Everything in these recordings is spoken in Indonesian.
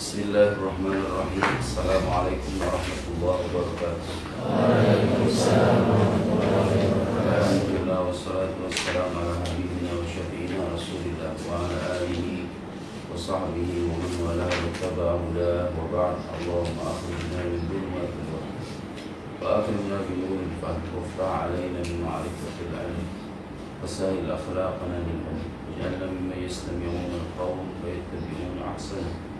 Bismillahirrahmanirrahim. Assalamualaikum warahmatullahi wabarakatuh. Waalaikumsalam warahmatullahi wabarakatuh. Alhamdulillah wassalatu wassalamu ala habibina wa syafi'ina Rasulillah wa ala alihi wa sahbihi wa man wala wattaba'a hudah wa ba'd. Allahumma akhrijna min dhulumatil wahm wa akhrijna bi nuril fahm waftah 'alaina bi ma'rifatil 'ilm wa sahhil akhlaqana lil ilm waj'alna mimman yastami'una al-qawla fayattabi'una ahsanah.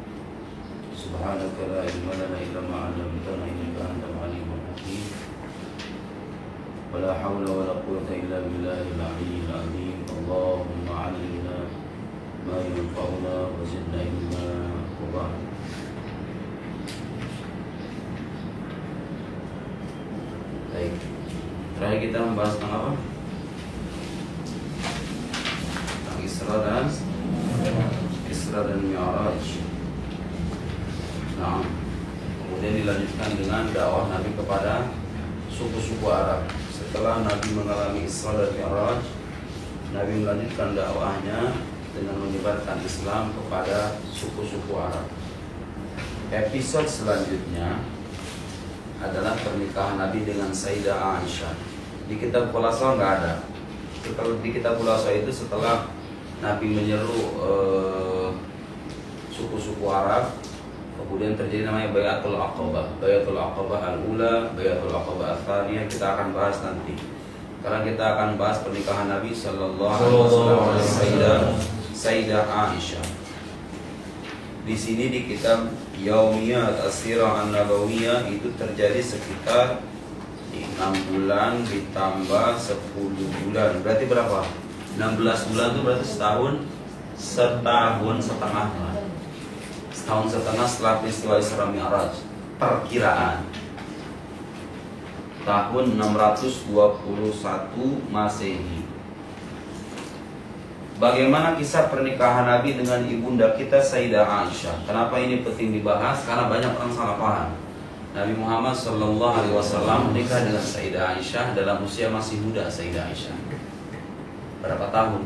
Subhanaka la ilma lana illa ma 'allamtana innaka antal alimul hakim. Wala hawla wala quwwata illa billahil aliyyil azim. Allahumma 'allimna ma yanfa'una wa zidna ilma wa ba'd. Baik. Terakhir kita membahas tentang apa? Tentang Isra dan Mi'raj. Nah, kemudian dilanjutkan dengan dakwah Nabi kepada suku-suku Arab. Setelah Nabi mengalami Isra dan Mi'raj, Nabi melanjutkan dakwahnya dengan menyebarkan Islam kepada suku-suku Arab. Episode selanjutnya adalah pernikahan Nabi dengan Sayyidah Aisyah. Di kitab Khulasa nggak ada. Setelah di kitab Khulasa itu setelah Nabi menyeru suku-suku Arab, kemudian terjadi namanya Bayatul Aqabah. Bayatul Aqabah al-ula, Bayatul Aqabah al-thaniyah, kita akan bahas nanti. Sekarang kita akan bahas pernikahan Nabi sallallahu alaihi wasallam dengan Sayyidah Aisyah. Di sini di kitab Yaumiyat As-Sirah An-Nabawiyah itu terjadi sekitar 6 bulan ditambah 10 bulan. Berarti berapa? 16 bulan itu berarti setahun setengah. Setahun setengah setelah peristiwa Isra Mi'raj. Perkiraan tahun 621 Masehi. Bagaimana kisah pernikahan Nabi dengan ibunda kita Sayyidah Aisyah? Kenapa ini penting dibahas? Karena banyak orang salah paham. Nabi Muhammad SAW menikah dengan Sayyidah Aisyah dalam usia masih muda. Sayyidah Aisyah berapa tahun?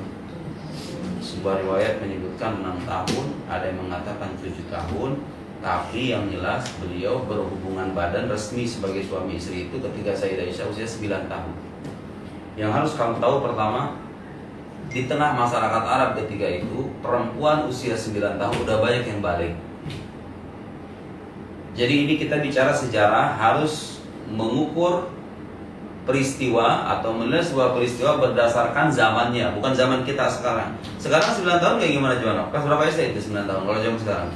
Sebuah riwayat menyebutkan 6 tahun, ada yang mengatakan 7 tahun. Tapi yang jelas beliau berhubungan badan resmi sebagai suami istri itu ketika Sayyidah Aisyah usia 9 tahun. Yang harus kamu tahu pertama, di tengah masyarakat Arab ketika itu, perempuan usia 9 tahun udah banyak yang balik. Jadi ini kita bicara sejarah, harus mengukur peristiwa atau melihat sebuah peristiwa berdasarkan zamannya, bukan zaman kita sekarang. Sekarang 9 tahun kayak gimana Jono? Kelas berapa SD itu 9 tahun kalau zaman sekarang?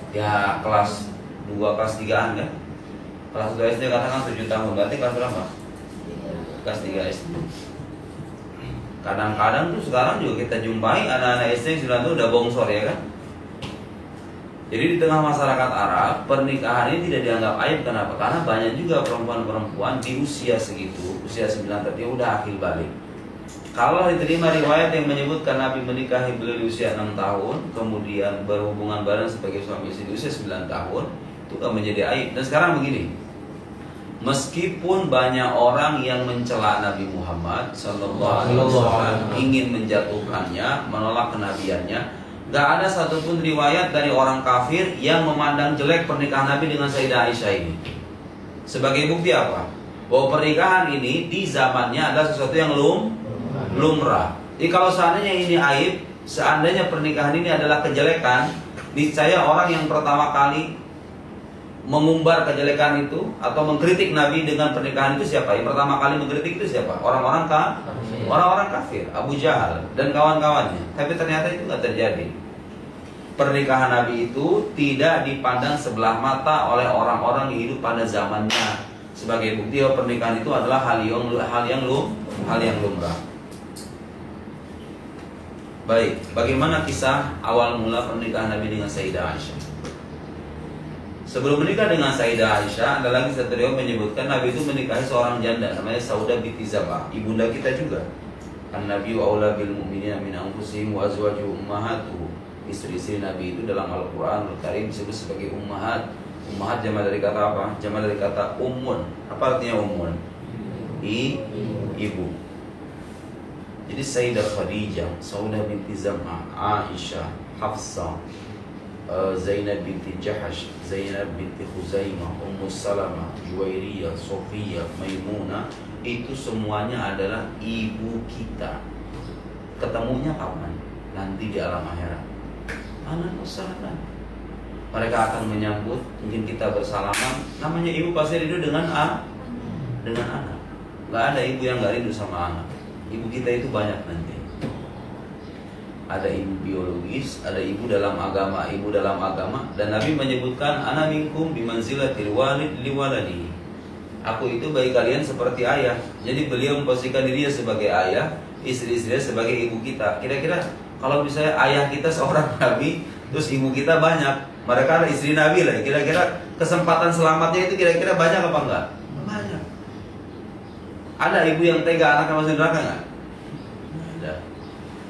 Ya kelas 2, kelas 3-an kan? Kelas 2 SD katakan 7 tahun, berarti kelas berapa? Kelas 3 SD. Kadang-kadang tuh sekarang juga kita jumpai anak-anak SD 9 tahun udah bongsor ya kan? Jadi di tengah masyarakat Arab, pernikahan ini tidak dianggap aib. Kenapa? Karena banyak juga perempuan-perempuan di usia segitu, usia 9 tahun, dia udah akil balik. Kalau diterima riwayat yang menyebutkan Nabi menikahi beliau di usia 6 tahun, kemudian berhubungan badan sebagai suami istri di usia 9 tahun, itu kan menjadi aib. Dan sekarang begini, meskipun banyak orang yang mencela Nabi Muhammad SAW, ingin menjatuhkannya, menolak kenabiannya, gak ada satupun riwayat dari orang kafir yang memandang jelek pernikahan Nabi dengan Sayyidah Aisyah ini. Sebagai bukti apa? Bahwa pernikahan ini di zamannya adalah sesuatu yang lumrah. Jadi kalau seandainya ini aib, seandainya pernikahan ini adalah kejelekan, niscaya orang yang pertama kali mengumbar kejelekan itu atau mengkritik Nabi dengan pernikahan itu siapa? Yang pertama kali mengkritik itu siapa? Orang-orang kafir, Abu Jahal dan kawan-kawannya. Tapi ternyata itu nggak terjadi. Pernikahan Nabi itu tidak dipandang sebelah mata oleh orang-orang yang hidup pada zamannya. Sebagai bukti bahwa pernikahan itu adalah hal yang lumrah. Baik, bagaimana kisah awal mula pernikahan Nabi dengan Sayyidah Aisyah? Sebelum menikah dengan Sayyidah Aisyah, ada lagi satu riwayat menyebutkan Nabi itu menikahi seorang janda namanya Saudah binti Zabah, ibunda kita juga. An-Nabi wa aula bil mu'minina min anfusihim wa azwajuhum ummahatuhum. Istri-istri Nabi itu dalam Al-Qur'an Al-Karim disebut sebagai ummahat. Ummahat jamak dari kata apa? Jamak dari kata ummun. Apa artinya ummun? Ibu. Jadi Sayyidah Khadijah, Saudah binti Zam'ah, Aisyah, Hafsah, Zainab binti Jahash, Zainab binti Khuzaimah, Ummu Salamah, Juwairiyah, Sofiyah, Maimunah, itu semuanya adalah ibu kita. Ketemunya kapan? Nanti di alam akhirat. Ahlan wa sahlan. Mereka akan menyambut, mungkin kita bersalaman. Namanya ibu pasti rindu dengan anak. Gak ada ibu yang gak rindu sama anak. Ibu kita itu banyak nanti. Ada ibu biologis, ada ibu dalam agama, dan Nabi menyebutkan ana minkum bimanzilatil walid liwaladi. Aku itu bagi kalian seperti ayah. Jadi beliau memposisikan dirinya sebagai ayah, istri-istrinya sebagai ibu kita. Kira-kira kalau misalnya ayah kita seorang nabi, terus ibu kita banyak, mereka ada istri nabi lah. Kira-kira kesempatan selamatnya itu kira-kira banyak apa enggak? Banyak. Ada ibu yang tega anaknya masuk neraka enggak? Ada.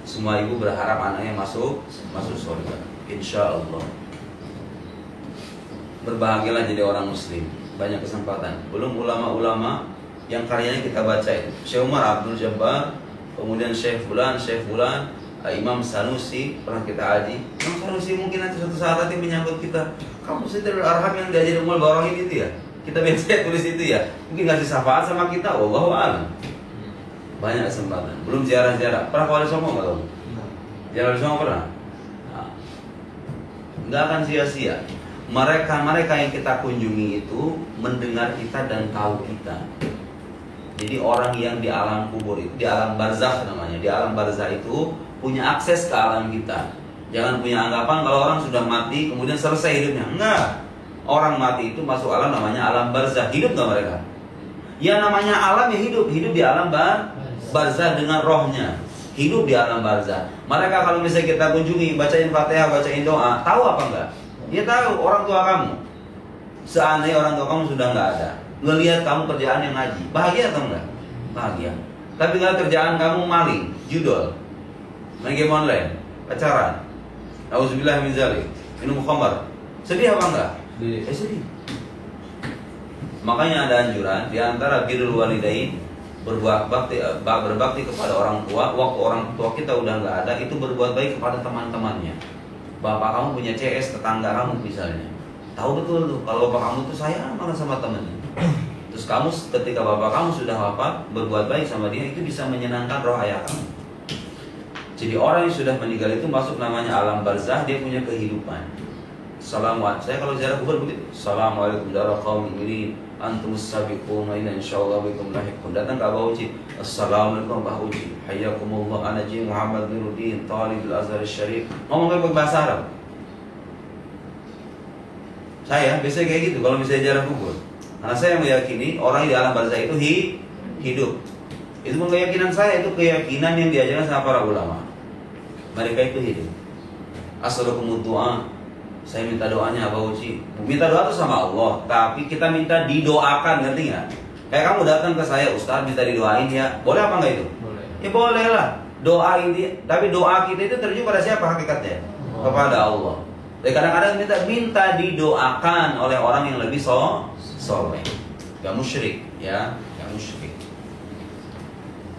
Semua ibu berharap anaknya masuk surga, insya Allah. Berbahagialah jadi orang muslim, banyak kesempatan. Belum ulama-ulama yang karyanya kita baca itu, Syekh Umar Abdul Jabbar, kemudian Syekh Fulan, Imam Sanusi pernah kita haji. Imam Sanusi mungkin nanti suatu saat nanti menyambut kita. Kamu Sidratul Arham yang diajarin Ummul Barahin itu ya? Kita biasa tulis itu ya? Mungkin ngasih syafaat sama kita, wallahu a'lam. Banyak kesempatan. Belum ziarah-ziarah. Pernah ke Wali Songo nggak kamu? Ziarah Wali Songo pernah? Nah, nggak akan sia-sia. Mereka yang kita kunjungi itu mendengar kita dan tahu kita. Jadi orang yang di alam kubur itu, di alam barzakh namanya, di alam barzakh itu punya akses ke alam kita. Jangan punya anggapan kalau orang sudah mati kemudian selesai hidupnya. Enggak. Orang mati itu masuk alam namanya alam barzakh. Hidup nggak mereka? Ya namanya alam ya hidup di alam barzakh dengan rohnya, hidup di alam barzakh. Mereka kalau misalnya kita kunjungi, bacain Fatihah, bacain doa, tahu apa enggak? Dia tahu orang tua kamu. Seandainya orang tua kamu sudah enggak ada, ngelihat kamu kerjaan yang ngaji, bahagia atau enggak? Bahagia. Tapi kalau kerjaan kamu maling, judol, main game online, pacaran, auzubillah min dzalik, minum khamar, sedih apa enggak? Sedih. Makanya ada anjuran di antara birrul walidain, berbakti kepada orang tua. Waktu orang tua kita udah nggak ada, itu berbuat baik kepada teman-temannya. Bapak kamu punya CS, tetangga kamu misalnya, tahu betul tuh kalau bapak kamu tuh sayang banget sama temennya. Terus kamu ketika bapak kamu sudah wafat, berbuat baik sama dia, itu bisa menyenangkan roh ayah kamu. Jadi orang yang sudah meninggal itu masuk namanya alam barzakh, dia punya kehidupan. Assalamualaikum. Saya kalau ziarah kubur begitu. Assalamualaikum darah kaum ini. Antum sabiqun wa inna insyaallah bikum lahiqun. Datang ke Abah Uji. Assalamualaikum Abah Uji. Hayyakumullah, ana Ji Muhammad Nuruddin, Talibul Azhar Syarif. Ngomong pakai bahasa Arab. Saya biasanya kayak gitu kalau misalnya ziarah kubur. Karena saya meyakini orang di alam barzakh itu hidup. Itu bukan keyakinan saya, itu keyakinan yang diajarkan sama para ulama. Mereka itu hidup. Assalamualaikum doa. Saya minta doanya Abah Uji. Minta doa itu sama Allah, tapi kita minta didoakan, ngerti nggak? Kayak kamu datang ke saya, Ustaz minta didoain ya, boleh apa nggak itu? Boleh. Ya boleh lah. Doa ini, tapi doa kita itu terjun pada siapa hakikatnya? Kepada Allah. Jadi kadang-kadang minta didoakan oleh orang yang lebih soleh. Gak musyrik, ya, gak musyrik.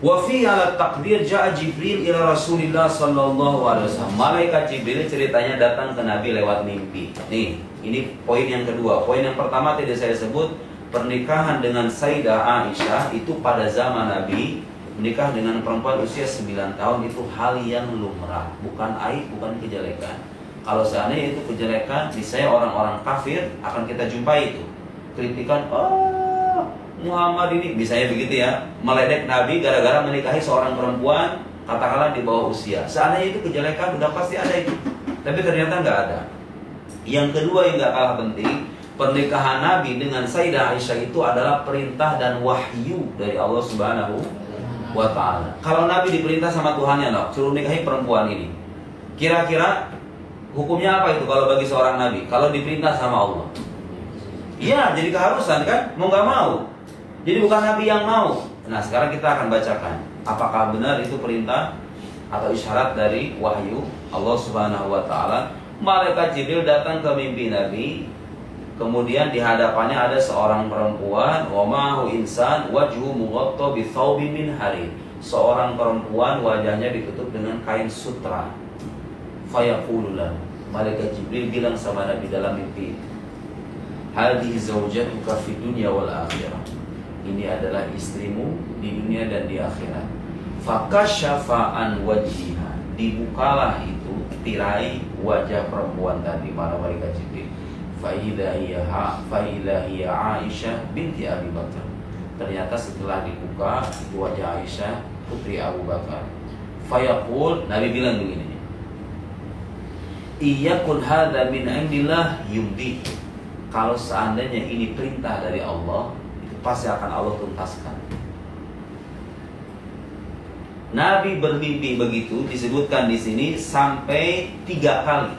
Wa fi ala taqdir ja'a Jibril ila Rasulillah sallallahu alaihi wasallam. Malaikat Jibril ceritanya datang ke Nabi lewat mimpi. Nih, ini poin yang kedua. Poin yang pertama tadi saya sebut, pernikahan dengan Sayyidah Aisyah itu pada zaman Nabi, menikah dengan perempuan usia 9 tahun itu hal yang lumrah, bukan aib, bukan kejelekan. Kalau seandainya itu kejelekan, misalnya orang-orang kafir akan kita jumpai itu. Kritikan, Muhammad ini, misalnya begitu ya, meledek Nabi gara-gara menikahi seorang perempuan katakanlah di bawah usia. Seandainya itu kejelekan, udah pasti ada itu. Tapi ternyata nggak ada. Yang kedua yang nggak kalah penting, pernikahan Nabi dengan Sayyidah Aisyah itu adalah perintah dan wahyu dari Allah Subhanahu wa Ta'ala. Kalau Nabi diperintah sama Tuhannya, suruh nikahi perempuan ini, kira-kira hukumnya apa itu kalau bagi seorang Nabi? Kalau diperintah sama Allah, iya, jadi keharusan kan, mau nggak mau. Jadi bukan Nabi yang mau. Nah sekarang kita akan bacakan apakah benar itu perintah atau isyarat dari wahyu Allah Subhanahu wa Ta'ala. Malaikat Jibril datang ke mimpi Nabi, kemudian di hadapannya ada seorang perempuan, wa ma'hu insan wajhu mughatta bi thawbin min harir. Seorang perempuan wajahnya ditutup dengan kain sutra. Fayaqulu lahu, Malaikat Jibril bilang sama Nabi dalam mimpi, hadhihi zawjatuka fid dunya wal akhirah. Ini adalah istrimu di dunia dan di akhirat. Fakasyafa an wajhiha. Dibukalah itu tirai wajah perempuan tadi, para malaikat Jibril. Fa idza hiya Aisyah binti Abi Bakar. Ternyata setelah dibuka itu wajah Aisyah putri Abu Bakar. Fayaqul, Nabi bilang begini, iyakun hadza min indillah yumdi. Kalau seandainya ini perintah dari Allah, itu pasti akan Allah tuntaskan. Nabi bermimpi begitu disebutkan di sini sampai 3 kali.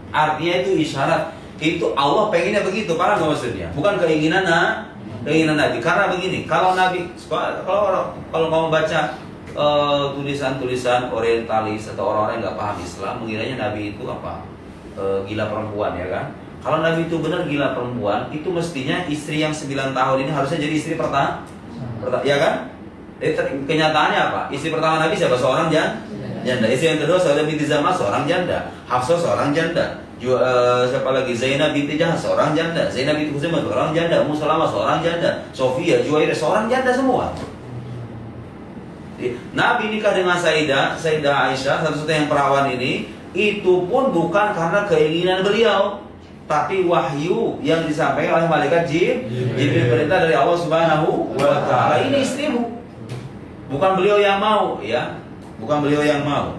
Artinya itu isyarat, itu Allah pengennya begitu, paham nggak maksudnya? Bukan keinginan Nabi. Karena begini, kalau kamu baca tulisan-tulisan orientalis atau orang-orang yang nggak paham Islam, mengiranya Nabi itu apa? Gila perempuan, ya kan? Kalau Nabi itu benar gila perempuan, itu mestinya istri yang 9 tahun ini harusnya jadi istri pertama, ya kan? Kenyataannya apa? Istri pertama Nabi siapa? Seorang janda. Istri yang kedua Saudah binti Zam'ah, seorang janda. Hafsah seorang janda. Siapa lagi? Zainab binti Jahash, seorang janda. Zainab binti Khuzaimah, seorang janda. Ummu Salamah, seorang janda. Sofia, Juwairah, seorang janda semua. Nabi nikah dengan Sayyidah Aisyah, satu-satunya yang perawan ini, itu pun bukan karena keinginan beliau, tapi wahyu yang disampaikan oleh malaikat Jibril, perintah dari Allah Subhanahu wa taala. Ini istrimu. Bukan beliau yang mau, ya. Bukan beliau yang mau.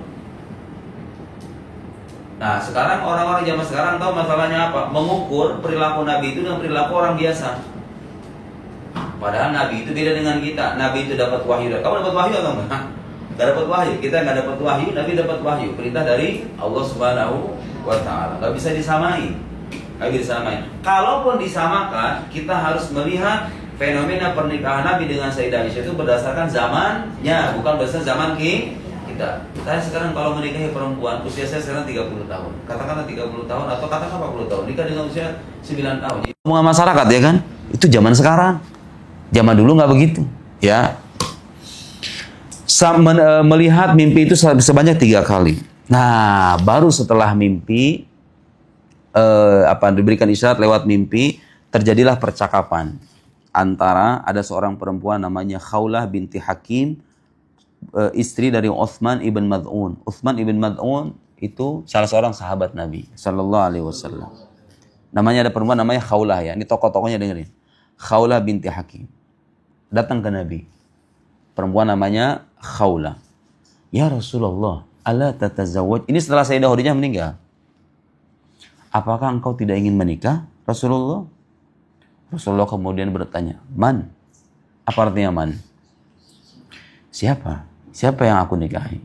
Nah, sekarang orang-orang zaman sekarang tahu masalahnya apa? Mengukur perilaku Nabi itu dengan perilaku orang biasa. Padahal Nabi itu beda dengan kita. Nabi itu dapat wahyu. Kamu dapat wahyu atau enggak? Enggak dapat wahyu. Kita enggak dapat wahyu, Nabi dapat wahyu. Perintah dari Allah Subhanahu wa taala. Enggak bisa disamain. Enggak bisa disamain. Kalaupun disamakan, kita harus melihat fenomena pernikahan Nabi dengan Sayyidah Aisyah itu berdasarkan zamannya, bukan berdasarkan zaman kita. Saya sekarang kalau menikahi perempuan, usia saya sekarang 30 tahun. Katakanlah 30 tahun atau katakanlah 40 tahun. Nikah dengan usia 9 tahun. Semua masyarakat, ya kan? Itu zaman sekarang. Zaman dulu nggak begitu, ya. Melihat mimpi itu sebanyak 3 kali. Nah, baru setelah mimpi diberikan isyarat lewat mimpi, terjadilah percakapan antara ada seorang perempuan namanya Khawlah binti Hakim, istri dari Uthman ibn Mad'un. Uthman ibn Mad'un itu salah seorang sahabat Nabi Sallallahu Alaihi Wasallam. Namanya ada perempuan namanya Khawlah, ya. Ini tokoh-tokohnya dengerin. Khawlah binti Hakim datang ke Nabi. Perempuan namanya Khawlah. Ya Rasulullah, ala tatazawwaj. Ini setelah Sayyidah Khadijah meninggal. Apakah engkau tidak ingin menikah, Rasulullah? Rasulullah kemudian bertanya, man? Apa artinya man? Siapa? Siapa yang aku nikahi?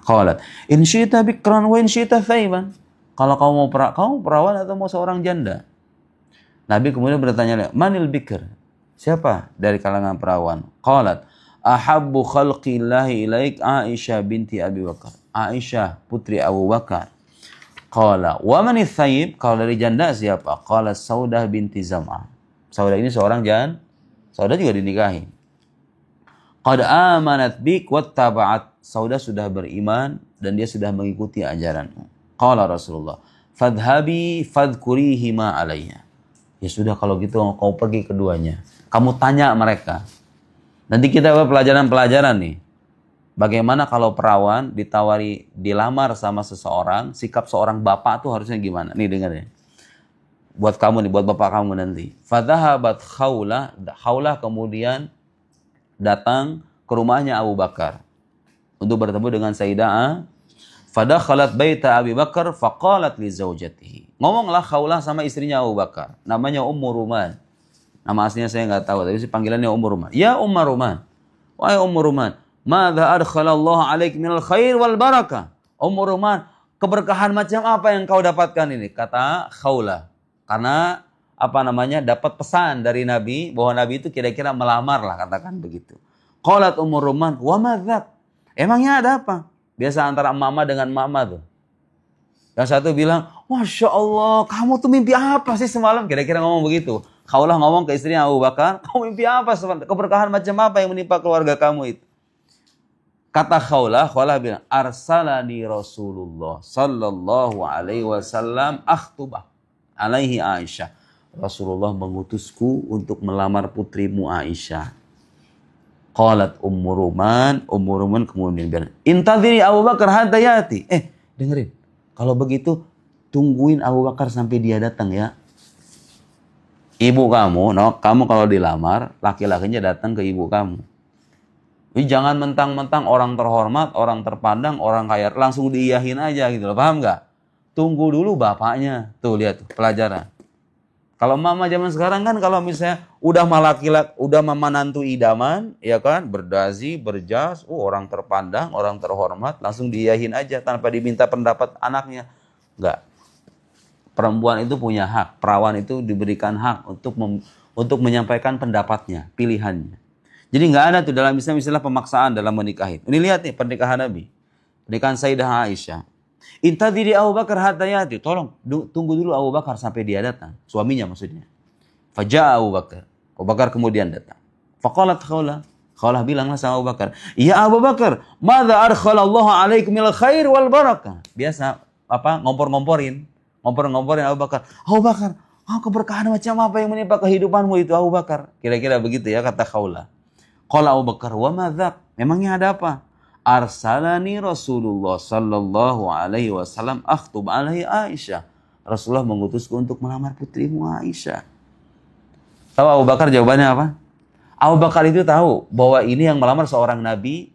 Qalat, in syi'ta bikran wa in syi'ta thayban. Kalau kamu mau perawan atau mau seorang janda? Nabi kemudian bertanya, manil bikr? Siapa dari kalangan perawan? Qalat, ahabbu khalqillahi ilaik Aisyah binti Abi Bakar. Aisyah putri Abu Bakar. Qala, wa manil thayyib? Kalau dari janda siapa? Qala Saudah binti Zam'ah. Saudah ini seorang Saudah juga dinikahi. Qad amanat bik wattaba'at. Saudah sudah beriman dan dia sudah mengikuti ajaranmu. Qala Rasulullah, fadhhabi fadhkurihi ma alayya. Ya sudah, kalau gitu kau pergi keduanya. Kamu tanya mereka. Nanti kita buat pelajaran-pelajaran nih. Bagaimana kalau perawan dilamar sama seseorang, sikap seorang bapak tuh harusnya gimana? Nih dengar ya. Buat kamu nih, buat bapak kamu nanti. Fadhahabat Khawlah kemudian datang ke rumahnya Abu Bakar untuk bertemu dengan Sayyidah. Fadakhalat baita Abi Bakar faqalat li zaujatihi. Ngomonglah Khawlah sama istrinya Abu Bakar, namanya Ummu Ruman. Nama aslinya saya nggak tahu, tapi panggilannya Ummu Ruman. Ya Ummu Ruman, wahai Ummu Ruman, madza adkhalallahu alaik minal khair wal barakah. Ummu Ruman, keberkahan macam apa yang kau dapatkan ini? Kata Khawlah. Karena dapat pesan dari Nabi bahwa Nabi itu kira-kira melamar lah, katakan begitu. Qalat Ummu Ruman, wa madzak? Emangnya ada apa? Biasa antara mama dengan mama tuh. Yang satu bilang, Masya Allah, kamu tuh mimpi apa sih semalam? Kira-kira ngomong begitu. Khawlah ngomong ke istrinya Abu Bakar, kamu mimpi apa semalam? Keberkahan macam apa yang menimpa keluarga kamu itu? Kata Khawlah bilang, arsalani Rasulullah sallallahu alaihi wasallam akhtubah alaihi Aisyah. Rasulullah mengutusku untuk melamar putrimu Aisyah. Qalat Ummu Ruman kemudian bilang, intadhiri Abu Bakar hatta yati. Dengerin. Kalau begitu tungguin Abu Bakar sampai dia datang ya. Ibu kamu, kamu kalau dilamar, laki-lakinya datang ke ibu kamu. Jadi jangan mentang-mentang orang terhormat, orang terpandang, orang kaya, langsung diiyahin aja gitu loh, paham nggak? Tunggu dulu bapaknya. Tuh lihat tuh, pelajaran. Kalau mama zaman sekarang kan kalau misalnya udah mama nantu idaman, ya kan, berdasi, berjas, orang terpandang, orang terhormat, langsung diiyahin aja tanpa diminta pendapat anaknya. Enggak. Perempuan itu punya hak, perawan itu diberikan hak untuk menyampaikan pendapatnya, pilihannya. Jadi nggak ada tuh dalam istilah pemaksaan dalam menikahi. Ini lihat nih pernikahan Nabi, pernikahan Sayyidah Aisyah. Intadhiri Abu Bakar hatta yati. Tolong tunggu dulu Abu Bakar sampai dia datang, suaminya maksudnya. Faja'a Abu Bakar. Abu Bakar kemudian datang. Faqalat Khawlah bilanglah sama Abu Bakar, ya Abu Bakar, madza arkhalallahu alaikumil khair wal barakah. Biasa ngompor-ngomporin Abu Bakar. Abu Bakar, keberkahan macam apa yang menimpa kehidupanmu itu Abu Bakar? Kira-kira begitu ya kata Khawlah. Qala Abu Bakar, wa madzak? Memangnya ada apa? Arsalani Rasulullah sallallahu alaihi wasallam akhtub alaihi Aisyah. Rasulullah mengutusku untuk melamar putrimu Aisyah. Tahu Abu Bakar jawabannya apa? Abu Bakar itu tahu bahwa ini yang melamar seorang nabi,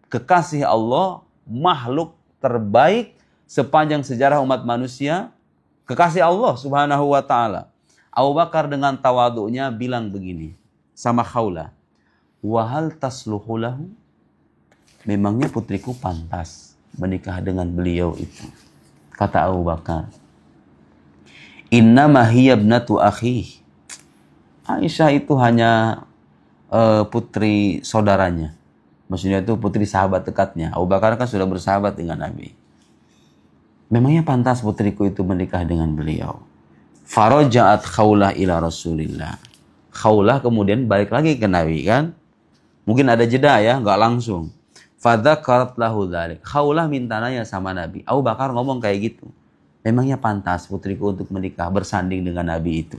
kekasih Allah, makhluk terbaik sepanjang sejarah umat manusia, kekasih Allah Subhanahu wa taala. Abu Bakar dengan tawadhu'nya bilang begini sama Khawlah, wa hal tasluhu lahu? Memangnya putriku pantas menikah dengan beliau itu? Kata Abu Bakar, innama hiya ibnatu akhi. Aisyah itu hanya putri saudaranya. Maksudnya itu putri sahabat dekatnya. Abu Bakar kan sudah bersahabat dengan Nabi. Memangnya pantas putriku itu menikah dengan beliau? Faraja'at Khawlah ila Rasulillah. Khawlah kemudian balik lagi ke Nabi kan. Mungkin ada jeda ya, nggak langsung. Fadzakarat lahu dzalik. Khawlah minta nanya sama Nabi. Abu Bakar ngomong kayak gitu. Memangnya pantas putriku untuk menikah bersanding dengan Nabi itu?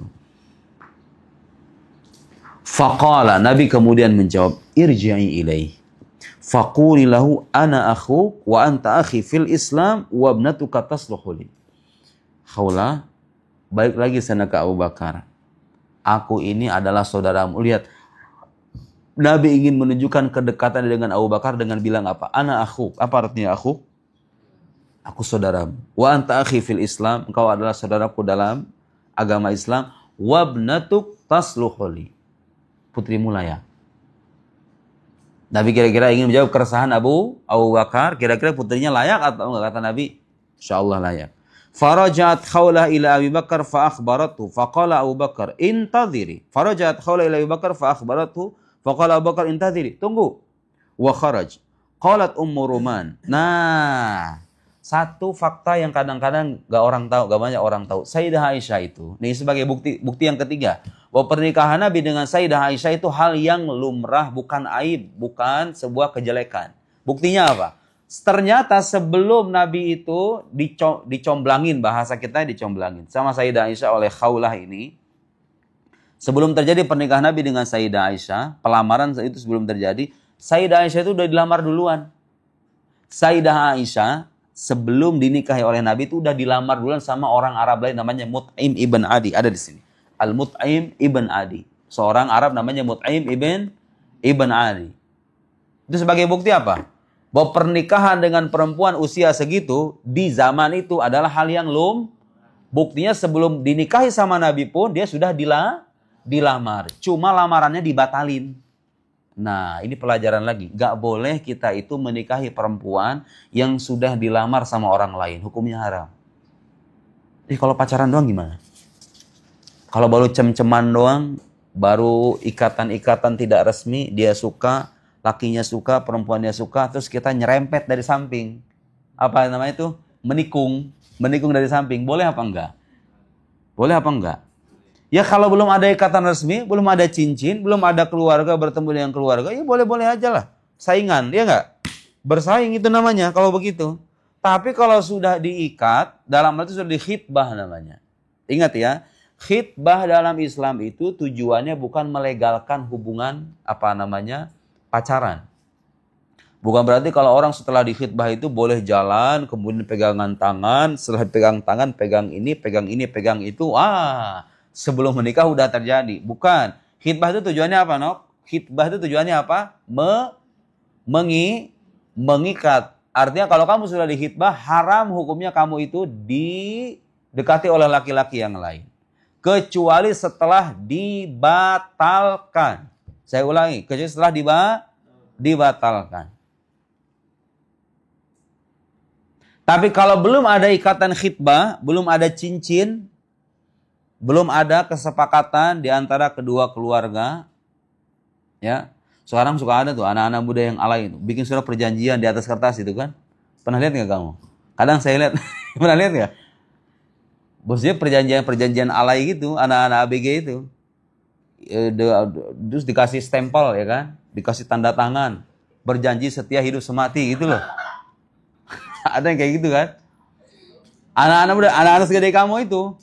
Faqala, Nabi kemudian menjawab, irji'i ilaih. Faquli lahu ana akhuk wa anta akhi fil Islam wa ibnatuka tasluhu li. Khawlah balik lagi sana ke Abu Bakar. Aku ini adalah saudaramu. Lihat, Nabi ingin menunjukkan kedekatan dengan Abu Bakar dengan bilang apa? Ana akhuk. Apa artinya akhuk? Aku saudaramu. Wa anta akhi fil Islam. Engkau adalah saudaraku dalam agama Islam. Wa ibnatuk tasluhu li. Putrimu layak. Nabi kira-kira ingin menjawab keresahan Abu Bakar. Kira-kira putrinya layak atau enggak? Kata Nabi, insyaallah layak. Farajat Khawlah ila Abi Bakar fa akhbaratu. Faqala Abu Bakar, intadhiri. Farajat Khawlah ila Abi Bakar fa akhbaratu. Faqala Abu Bakar, intadhiri. Tunggu. Wa kharaj. Qalat Ummu Ruman. Nah, satu fakta yang kadang-kadang gak banyak orang tahu. Sayyidah Aisyah itu, ini sebagai bukti yang ketiga, bahwa pernikahan Nabi dengan Sayyidah Aisyah itu hal yang lumrah, bukan aib, bukan sebuah kejelekan. Buktinya apa? Ternyata sebelum Nabi itu dicomblangin, bahasa kita dicomblangin sama Sayyidah Aisyah oleh Khawlah ini, sebelum terjadi pernikahan Nabi dengan Sayyidah Aisyah, pelamaran itu sebelum terjadi, Sayyidah Aisyah itu udah dilamar duluan. Sayyidah Aisyah sebelum dinikahi oleh Nabi itu udah dilamar duluan sama orang Arab lain namanya Mut'im ibn Adi. Ada di sini. Al-Mut'im ibn Adi. Seorang Arab namanya Mut'im ibn Adi. Itu sebagai bukti apa? Bahwa pernikahan dengan perempuan usia segitu di zaman itu adalah hal yang buktinya sebelum dinikahi sama Nabi pun dia sudah dilamar. Cuma lamarannya dibatalin. Nah, ini pelajaran lagi. Gak boleh kita itu menikahi perempuan yang sudah dilamar sama orang lain. Hukumnya haram. Jadi kalau pacaran doang gimana? Kalau baru cem-ceman doang, baru ikatan-ikatan tidak resmi, dia suka, lakinya suka, perempuannya suka, terus kita nyerempet dari samping. Apa namanya itu? Menikung dari samping. Boleh apa enggak? Boleh apa enggak? Ya kalau belum ada ikatan resmi, belum ada cincin, belum ada keluarga bertemu dengan keluarga, ya boleh-boleh aja lah. Saingan, ya enggak? Bersaing itu namanya kalau begitu. Tapi kalau sudah diikat, dalam hal itu sudah dikhitbah namanya. Ingat ya, khitbah dalam Islam itu tujuannya bukan melegalkan hubungan pacaran. Bukan berarti kalau orang setelah dikhitbah itu boleh jalan, kemudian pegangan tangan, setelah pegang tangan, pegang ini, pegang itu. Sebelum menikah udah terjadi. Bukan. Khitbah itu tujuannya apa, Nok? Khitbah itu tujuannya apa? Mengikat. Artinya kalau kamu sudah dikhitbah, haram hukumnya kamu itu didekati oleh laki-laki yang lain. Kecuali setelah dibatalkan. Saya ulangi, kecuali setelah dibatalkan. Tapi kalau belum ada ikatan khitbah, belum ada cincin, belum ada kesepakatan di antara kedua keluarga, ya. Sekarang suka ada tuh anak-anak muda yang alay itu, bikin surat perjanjian di atas kertas itu kan. Pernah lihat nggak kamu? Kadang saya lihat, pernah lihat nggak? Bosnya perjanjian alay gitu, anak-anak ABG itu. Terus dikasih stempel ya kan, dikasih tanda tangan, berjanji setia hidup semati gitu loh. Ada yang kayak gitu kan? Anak-anak muda, anak-anak segede kamu itu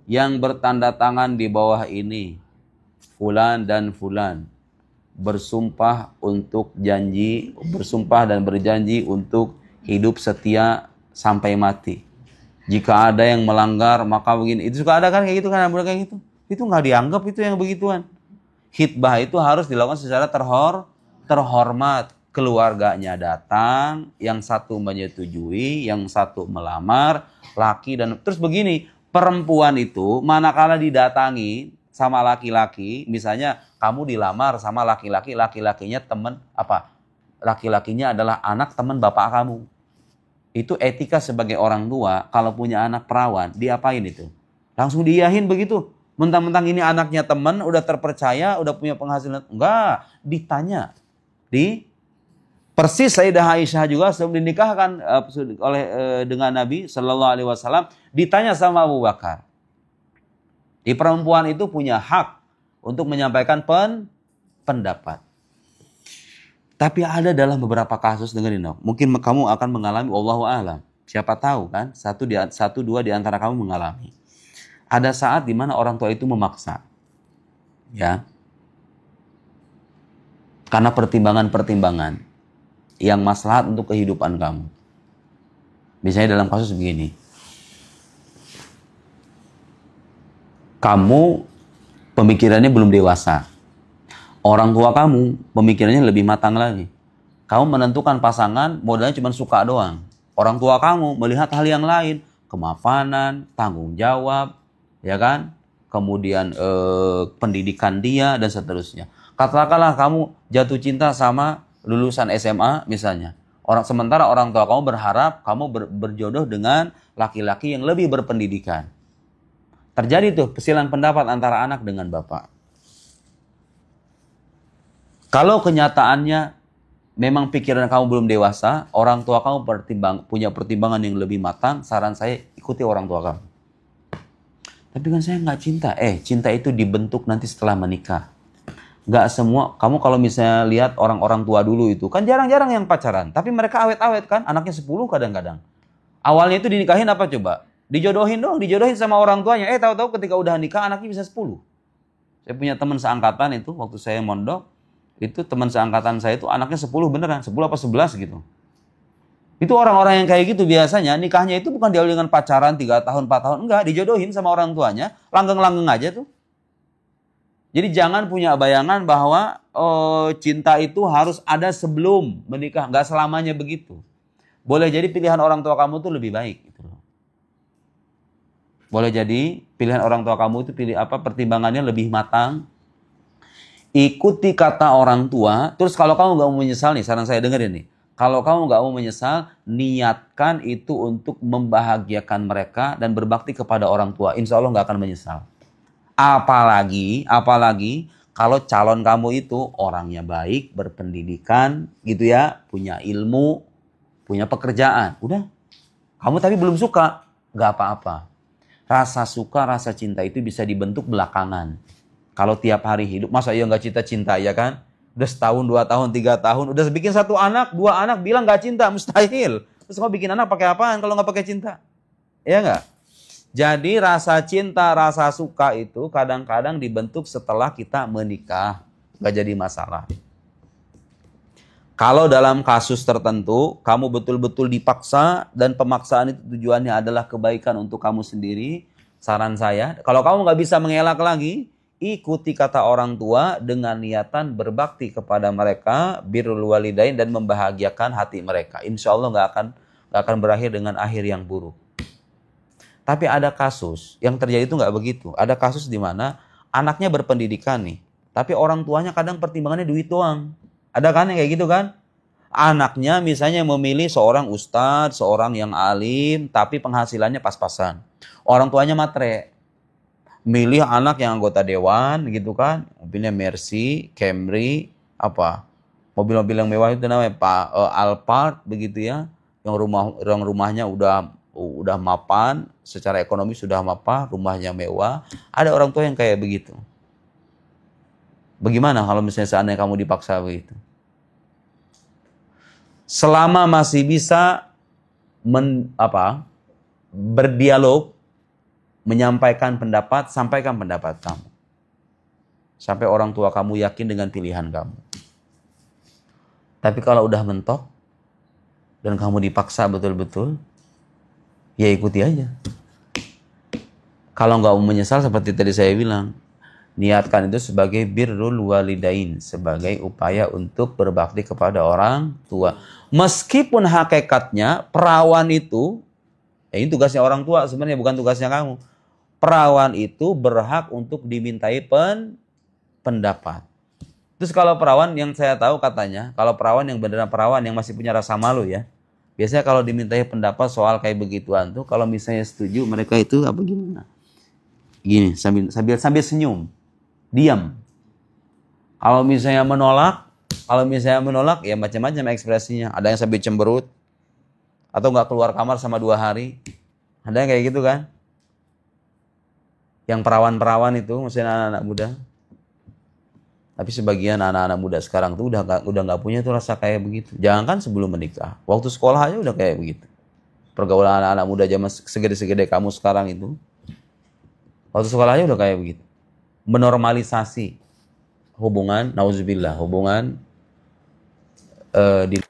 yang bertanda tangan di bawah ini, fulan dan fulan, bersumpah dan berjanji untuk hidup setia sampai mati. Jika ada yang melanggar maka begini. Itu suka ada kan kayak gitu kan, anak muda kayak gitu. Itu nggak dianggap itu yang begituan. Khitbah itu harus dilakukan secara terhormat. Keluarganya datang, yang satu menyetujui, yang satu melamar, laki dan terus begini, perempuan itu manakala didatangi sama laki-laki, misalnya kamu dilamar sama laki-laki, laki-lakinya laki-lakinya adalah anak teman bapak kamu. Itu etika sebagai orang tua, kalau punya anak perawan, diapain itu? Langsung diiyahin begitu. Mentang-mentang ini anaknya teman, udah terpercaya, udah punya penghasilan. Enggak, ditanya. Persis Sayyidah Aisyah juga sebelum dinikahkan dengan Nabi Shallallahu Alaihi Wasallam ditanya sama Abu Bakar. Di perempuan itu punya hak untuk menyampaikan pendapat. Tapi ada dalam beberapa kasus, dengerin dong. Mungkin kamu akan mengalami, wallahu a'lam. Siapa tahu kan? Dua di antara kamu mengalami. Ada saat di mana orang tua itu memaksa, ya, karena pertimbangan-pertimbangan yang maslahat untuk kehidupan kamu. Misalnya dalam kasus begini. Kamu pemikirannya belum dewasa. Orang tua kamu pemikirannya lebih matang lagi. Kamu menentukan pasangan modalnya cuma suka doang. Orang tua kamu melihat hal yang lain. Kemapanan, tanggung jawab, ya kan? Kemudian pendidikan dia dan seterusnya. Katakanlah kamu jatuh cinta sama lulusan SMA misalnya. Sementara orang tua kamu berharap kamu berjodoh dengan laki-laki yang lebih berpendidikan. Terjadi tuh perselisihan pendapat antara anak dengan bapak. Kalau kenyataannya memang pikiran kamu belum dewasa, orang tua kamu punya pertimbangan yang lebih matang, saran saya ikuti orang tua kamu. Tapi kan saya nggak cinta. Cinta itu dibentuk nanti setelah menikah. Gak semua, kamu kalau misalnya lihat orang-orang tua dulu itu, kan jarang-jarang yang pacaran. Tapi mereka awet-awet kan, anaknya 10 kadang-kadang. Awalnya itu dinikahin apa coba? Dijodohin sama orang tuanya. Tahu-tahu ketika udah nikah anaknya bisa 10. Saya punya teman seangkatan itu, waktu saya mondok, itu teman seangkatan saya itu anaknya 10 beneran, 10 apa 11 gitu. Itu orang-orang yang kayak gitu biasanya, nikahnya itu bukan diawali dengan pacaran 3 tahun, 4 tahun. Enggak, dijodohin sama orang tuanya, langgeng-langgeng aja tuh. Jadi jangan punya bayangan bahwa cinta itu harus ada sebelum menikah. Nggak selamanya begitu. Boleh jadi pilihan orang tua kamu itu lebih baik. Gitu loh. Boleh jadi pilihan orang tua kamu itu pertimbangannya lebih matang. Ikuti kata orang tua. Terus kalau kamu nggak mau menyesal nih, saran saya dengerin nih. Kalau kamu nggak mau menyesal, niatkan itu untuk membahagiakan mereka dan berbakti kepada orang tua. Insya Allah nggak akan menyesal. Apalagi kalau calon kamu itu orangnya baik, berpendidikan gitu ya, punya ilmu, punya pekerjaan. Udah, kamu tapi belum suka, gak apa-apa. Rasa suka, rasa cinta itu bisa dibentuk belakangan. Kalau tiap hari hidup, masa iya gak cinta-cinta ya kan? Udah setahun, 2 tahun, 3 tahun, udah bikin 1 anak, 2 anak, bilang nggak cinta, mustahil. Terus kamu bikin anak pakai apaan kalau nggak pakai cinta? Iya nggak? Jadi rasa cinta, rasa suka itu kadang-kadang dibentuk setelah kita menikah. Nggak jadi masalah. Kalau dalam kasus tertentu, kamu betul-betul dipaksa dan pemaksaan itu tujuannya adalah kebaikan untuk kamu sendiri, saran saya, kalau kamu nggak bisa mengelak lagi, ikuti kata orang tua dengan niatan berbakti kepada mereka, birrul walidain, dan membahagiakan hati mereka. Insya Allah nggak akan berakhir dengan akhir yang buruk. Tapi ada kasus yang terjadi itu nggak begitu. Ada kasus di mana anaknya berpendidikan nih, tapi orang tuanya kadang pertimbangannya duit doang. Ada kan yang kayak gitu kan? Anaknya misalnya memilih seorang ustadz, seorang yang alim, tapi penghasilannya pas-pasan. Orang tuanya matre. Milih anak yang anggota dewan gitu kan. Mobilnya Mercy, Camry, apa? Mobil-mobil yang mewah itu namanya Alphard begitu ya. Yang rumahnya udah mapan, secara ekonomi sudah mapan, rumahnya mewah. Ada orang tua yang kayak begitu. Bagaimana kalau misalnya seandainya kamu dipaksa begitu? Selama masih bisa berdialog, menyampaikan pendapat, sampaikan pendapat kamu. Sampai orang tua kamu yakin dengan pilihan kamu. Tapi kalau udah mentok dan kamu dipaksa betul-betul, ya ikuti aja. Kalau nggak menyesal seperti tadi saya bilang, niatkan itu sebagai birrul walidain, sebagai upaya untuk berbakti kepada orang tua. Meskipun hakikatnya perawan itu, ini tugasnya orang tua sebenarnya, bukan tugasnya kamu. Perawan itu berhak untuk dimintai pendapat. Terus kalau perawan yang saya tahu katanya, kalau perawan yang beneran perawan yang masih punya rasa malu ya, biasanya kalau dimintai pendapat soal kayak begituan tuh, kalau misalnya setuju mereka itu apa gimana? Gini, sambil senyum. Diam. Kalau misalnya menolak ya macam-macam ekspresinya. Ada yang sambil cemberut atau nggak keluar kamar sama 2 hari. Ada yang kayak gitu kan? Yang perawan-perawan itu maksudnya anak-anak muda. Tapi sebagian anak-anak muda sekarang tuh udah nggak punya tuh rasa kayak begitu. Jangankan sebelum menikah, waktu sekolah aja udah kayak begitu. Pergaulan anak-anak muda zaman segede-segede kamu sekarang itu, waktu sekolah aja udah kayak begitu. Menormalisasi hubungan, nauzubillah, hubungan di